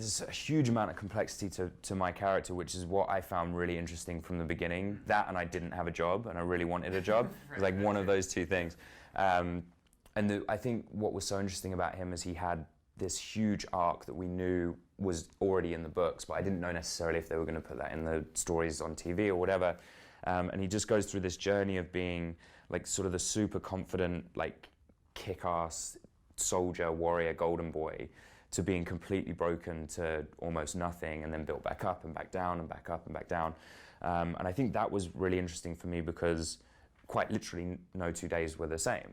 there's a huge amount of complexity to my character, which is what I found really interesting from the beginning. That, and I didn't have a job, and I really wanted a job. It was like one of those two things. I think what was so interesting about him is he had this huge arc that we knew was already in the books, but I didn't know necessarily if they were going to put that in the stories on TV or whatever. And he just goes through this journey of being like sort of the super confident, like kick-ass soldier, warrior, golden boy, to being completely broken to almost nothing, and then built back up and back down and back up and back down. And I think that was really interesting for me because quite literally no 2 days were the same.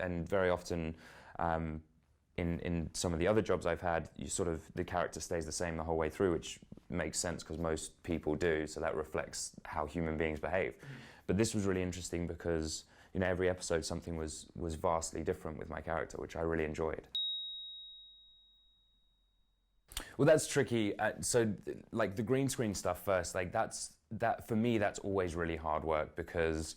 And very often in some of the other jobs I've had, the character stays the same the whole way through, which makes sense because most people do, so that reflects how human beings behave. But this was really interesting because every episode something was vastly different with my character, which I really enjoyed. Well, that's tricky. So, like the green screen stuff first, like that for me, that's always really hard work because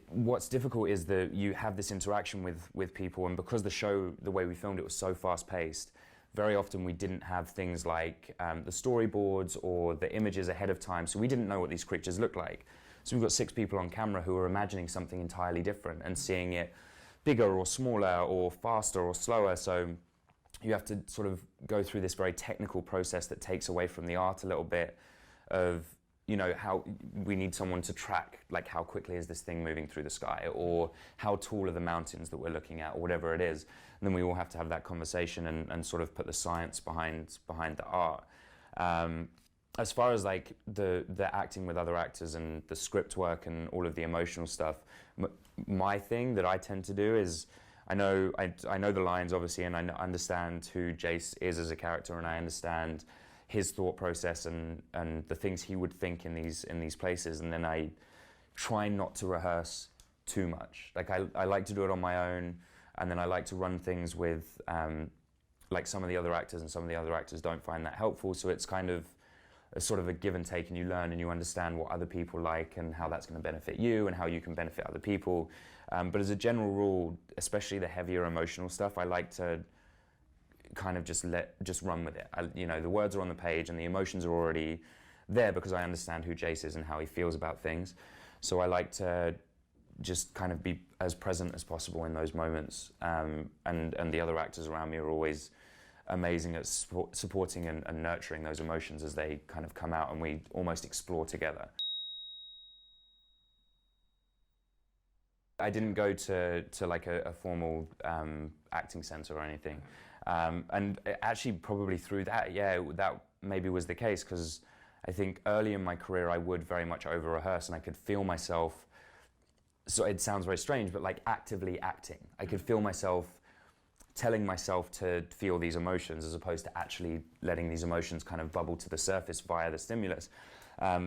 what's difficult is that you have this interaction with people, and because the show, the way we filmed it was so fast paced, very often we didn't have things like the storyboards or the images ahead of time, so we didn't know what these creatures looked like. So we've got 6 people on camera who are imagining something entirely different and seeing it bigger or smaller or faster or slower. So you have to sort of go through this very technical process that takes away from the art a little bit of, how we need someone to track, like how quickly is this thing moving through the sky, or how tall are the mountains that we're looking at, or whatever it is. And then we all have to have that conversation and sort of put the science behind the art. As far as like the acting with other actors and the script work and all of the emotional stuff, my thing that I tend to do is I know the lines obviously, and I understand who Jace is as a character, and I understand his thought process and the things he would think in these places, and then I try not to rehearse too much. Like I like to do it on my own, and then I like to run things with like some of the other actors, and some of the other actors don't find that helpful, so it's kind of a sort of a give and take, and you learn and you understand what other people like and how that's going to benefit you and how you can benefit other people. But as a general rule, especially the heavier emotional stuff, I like to kind of just run with it. The words are on the page and the emotions are already there because I understand who Jace is and how he feels about things. So I like to just kind of be as present as possible in those moments. And the other actors around me are always amazing at supporting and nurturing those emotions as they kind of come out, and we almost explore together. I didn't go to like a formal acting center or anything. And actually probably through that, that maybe was the case, because I think early in my career I would very much over-rehearse, and I could feel myself, so it sounds very strange, but like actively acting. I could feel myself telling myself to feel these emotions as opposed to actually letting these emotions kind of bubble to the surface via the stimulus.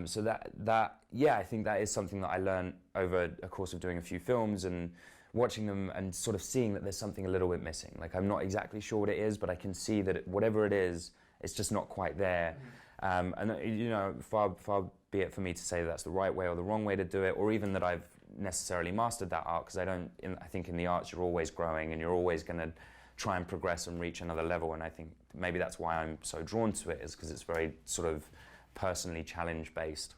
So that I think that is something that I learned over a course of doing a few films and watching them and sort of seeing that there's something a little bit missing. Like I'm not exactly sure what it is, but I can see that whatever it is, it's just not quite there. And far be it for me to say that's the right way or the wrong way to do it, or even that I've necessarily mastered that art, because I think in the arts you're always growing and you're always going to try and progress and reach another level, and I think maybe that's why I'm so drawn to it, is because it's very sort of personally challenge based.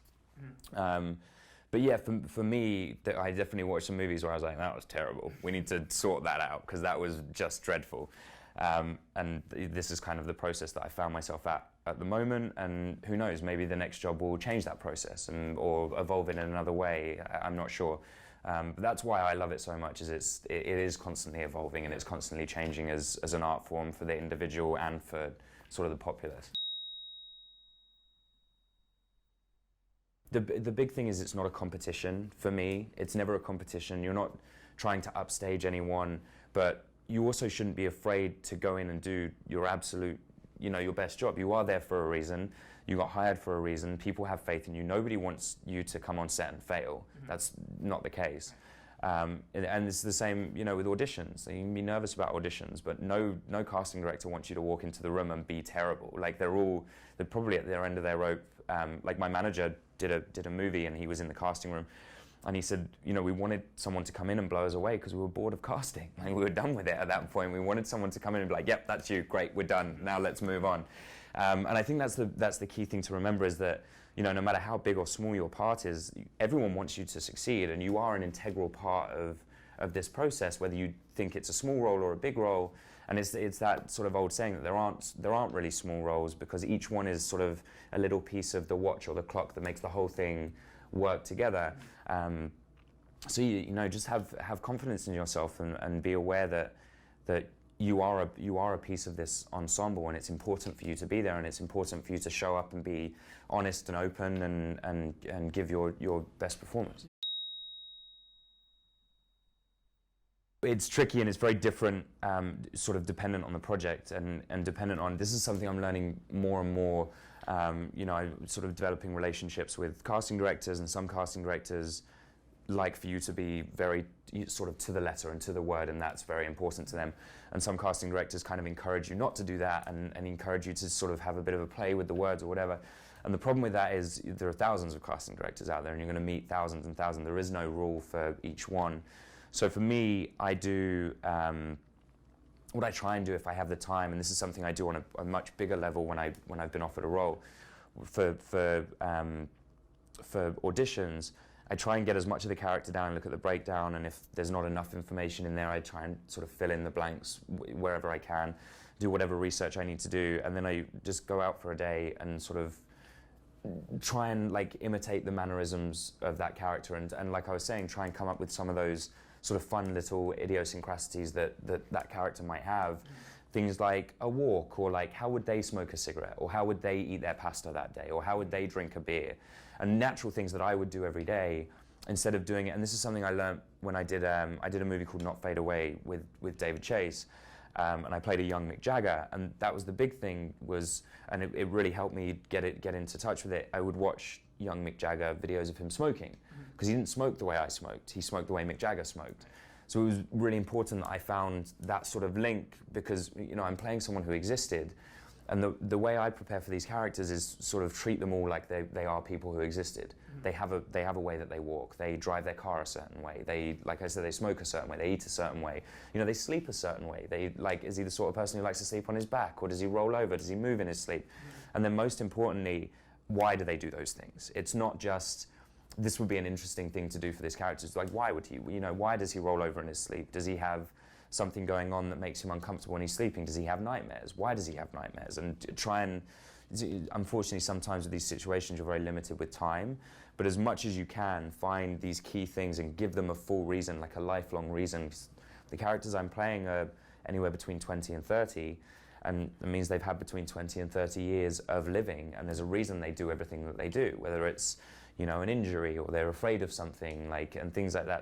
But yeah, for me, I definitely watched some movies where I was like, that was terrible. We need to sort that out because that was just dreadful. And this is kind of the process that I found myself at the moment, and who knows, maybe the next job will change that process or evolve it in another way. I'm not sure. But that's why I love it so much, is it is constantly evolving and it's constantly changing as an art form for the individual and for sort of the populace. The big thing is it's not a competition for me. It's never a competition. You're not trying to upstage anyone, but you also shouldn't be afraid to go in and do your absolute, your best job. You are there for a reason. You got hired for a reason. People have faith in you. Nobody wants you to come on set and fail. That's not the case. And it's the same, with auditions. You can be nervous about auditions, but no casting director wants you to walk into the room and be terrible. Like they're probably at their end of their rope. Like my manager did a movie and he was in the casting room, And he said, you know, we wanted someone to come in and blow us away because we were bored of casting. Like, we were done with it at that point. We wanted someone to come in and be like, yep, that's you, great, we're done, now let's move on. And I think that's the key thing to remember, is that, you know, no matter how big or small your part is, everyone wants you to succeed, and you are an integral part of this process, whether you think it's a small role or a big role. And it's that sort of old saying that there aren't really small roles, because each one is sort of a little piece of the watch or the clock that makes the whole thing work together. So you know, just have confidence in yourself, and be aware that you are a piece of this ensemble, and it's important for you to be there, and it's important for you to show up and be honest and open and give your best performance. It's tricky, and it's very different, sort of dependent on the project, and dependent on, this is something I'm learning more and more. You know, I'm sort of developing relationships with casting directors, and some casting directors like for you to be very sort of to the letter and to the word, and that's very important to them. And some casting directors kind of encourage you not to do that, and encourage you to sort of have a bit of a play with the words or whatever. And the problem with that is there are thousands of casting directors out there, and you're going to meet thousands and thousands. There is no rule for each one. So for me, I do what I try and do if I have the time, and this is something I do on a much bigger level when I've been offered a role for auditions. I try and get as much of the character down and look at the breakdown, and if there's not enough information in there, I try and sort of fill in the blanks wherever I can, do whatever research I need to do, and then I just go out for a day and sort of try and like imitate the mannerisms of that character, and like I was saying, try and come up with some of those sort of fun little idiosyncrasies that character might have. Things like a walk, or like how would they smoke a cigarette, or how would they eat their pasta that day, or how would they drink a beer, and natural things that I would do every day, instead of doing it. And this is something I learned when I did a movie called Not Fade Away with David Chase, and I played a young Mick Jagger, and that was the big thing, was, and it really helped me get into touch with it. I would watch young Mick Jagger videos of him smoking, because he didn't smoke the way I smoked, he smoked the way Mick Jagger smoked. So it was really important that I found that sort of link, because, you know, I'm playing someone who existed, and the way I prepare for these characters is sort of treat them all like they are people who existed. They have a way that they walk, they drive their car a certain way, they, like I said, they smoke a certain way, they eat a certain way, you know, they sleep a certain way. They, like, is he the sort of person who likes to sleep on his back, or does he roll over, does he move in his sleep? And then most importantly, why do they do those things? It's not just, this would be an interesting thing to do for this character. It's like, why would he, you know, why does he roll over in his sleep? Does he have something going on that makes him uncomfortable when he's sleeping? Does he have nightmares? Why does he have nightmares? And try and, unfortunately, sometimes with these situations, you're very limited with time, but as much as you can, find these key things and give them a full reason, like a lifelong reason. The characters I'm playing are anywhere between 20 and 30, and it means they've had between 20 and 30 years of living, and there's a reason they do everything that they do, whether it's, you know, an injury, or they're afraid of something, like, and things like that.